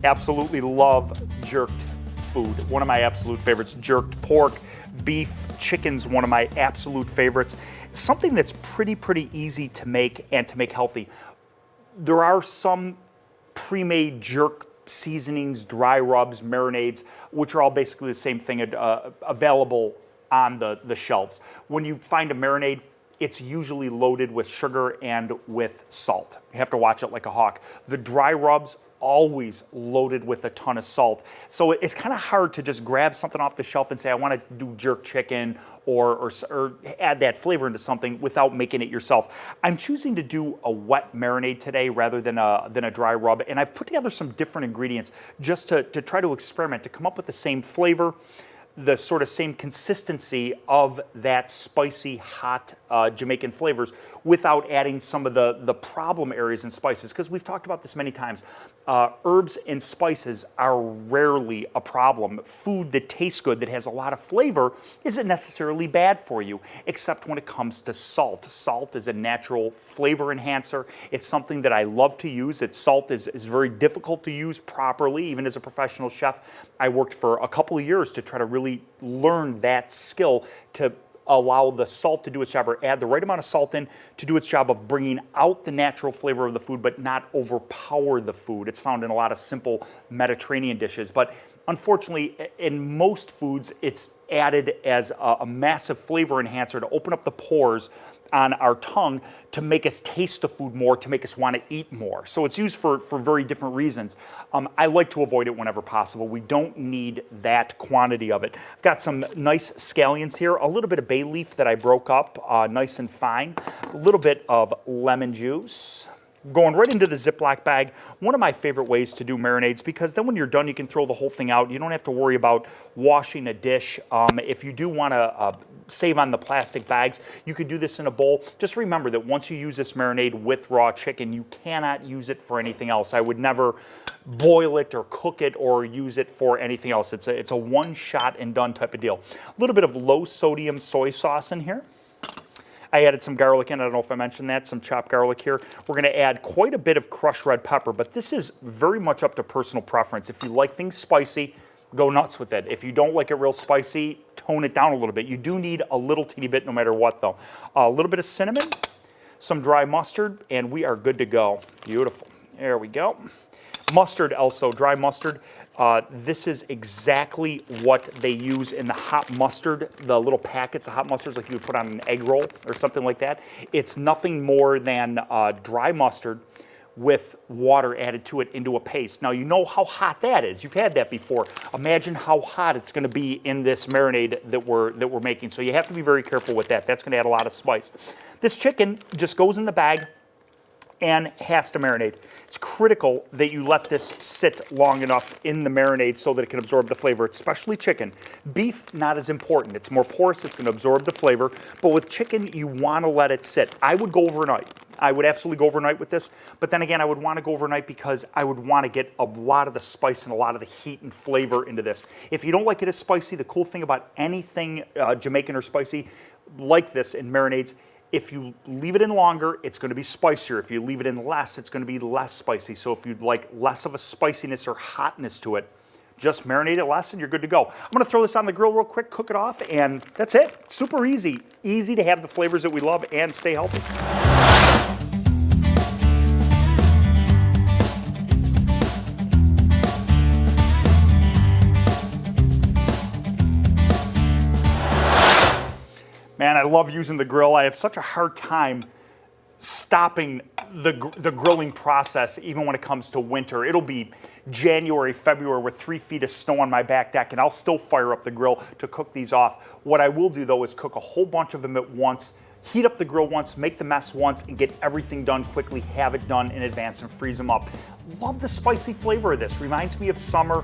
Absolutely love jerked food. One of my absolute favorites. Jerked pork, beef, chicken's one of my absolute favorites. It's something that's pretty easy to make and to make healthy. There are some pre-made jerk seasonings, dry rubs, marinades, which are all basically the same thing available on the shelves. When you find a marinade, it's usually loaded with sugar and with salt. You have to watch it like a hawk. The dry rubs, always loaded with a ton of salt. So it's kind of hard to just grab something off the shelf and say, I want to do jerk chicken or add that flavor into something without making it yourself. I'm choosing to do a wet marinade today rather than a dry rub, and I've put together some different ingredients just to try to experiment, to come up with the same flavor, the sort of same consistency of that spicy, hot Jamaican flavors without adding some of the problem areas in spices, because we've talked about this many times. Herbs and spices are rarely a problem. Food that tastes good, that has a lot of flavor, isn't necessarily bad for you, except when it comes to salt. Salt is a natural flavor enhancer. It's something that I love to use. Salt is very difficult to use properly, even as a professional chef. I worked for a couple of years to try to really learn that skill, to allow the salt to do its job, or add the right amount of salt in to do its job of bringing out the natural flavor of the food, but not overpower the food. It's found in a lot of simple Mediterranean dishes, but unfortunately, in most foods, it's added as a massive flavor enhancer to open up the pores on our tongue to make us taste the food more, to make us want to eat more. So it's used for very different reasons. I like to avoid it whenever possible. We don't need that quantity of it. I've got some nice scallions here, a little bit of bay leaf that I broke up nice and fine, a little bit of lemon juice. Going right into the Ziploc bag. One of my favorite ways to do marinades, because then when you're done, you can throw the whole thing out. You don't have to worry about washing a dish. If you do want to save on the plastic bags, you could do this in a bowl. Just remember that once you use this marinade with raw chicken, you cannot use it for anything else. I would never boil it or cook it or use it for anything else. It's a one shot and done type of deal. A little bit of low sodium soy sauce in here. I added some garlic in. I don't know if I mentioned that, some chopped garlic here. We're going to add quite a bit of crushed red pepper, but this is very much up to personal preference. If you like things spicy, go nuts with it. If you don't like it real spicy, tone it down a little bit. You do need a little teeny bit no matter what, though. A little bit of cinnamon, some dry mustard, and we are good to go. Beautiful. There we go. Mustard also, dry mustard. This is exactly what they use in the hot mustard, the little packets of hot mustards like you would put on an egg roll or something like that. It's nothing more than dry mustard with water added to it into a paste. Now you know how hot that is. You've had that before. Imagine how hot it's going to be in this marinade that we're making. So you have to be very careful with that. That's going to add a lot of spice. This chicken just goes in the bag and has to marinate. It's critical that you let this sit long enough in the marinade so that it can absorb the flavor, especially chicken. Beef, not as important. It's more porous, it's going to absorb the flavor, but with chicken, you want to let it sit. I would go overnight. I would absolutely go overnight with this, but then again, I would want to go overnight because I would want to get a lot of the spice and a lot of the heat and flavor into this. If you don't like it as spicy, the cool thing about anything Jamaican or spicy like this in marinades, if you leave it in longer, it's going to be spicier. If you leave it in less, it's going to be less spicy. So if you'd like less of a spiciness or hotness to it, just marinate it less and you're good to go. I'm going to throw this on the grill real quick, cook it off, and that's it. Super easy. Easy to have the flavors that we love and stay healthy. Man, I love using the grill. I have such a hard time stopping the grilling process, even when it comes to winter. It'll be January, February with 3 feet of snow on my back deck, and I'll still fire up the grill to cook these off. What I will do, though, is cook a whole bunch of them at once, heat up the grill once, make the mess once, and get everything done quickly, have it done in advance, and freeze them up. Love the spicy flavor of this. Reminds me of summer,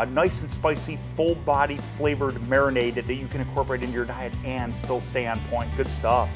nice and spicy, full-body flavored marinade that you can incorporate into your diet and still stay on point. Good stuff.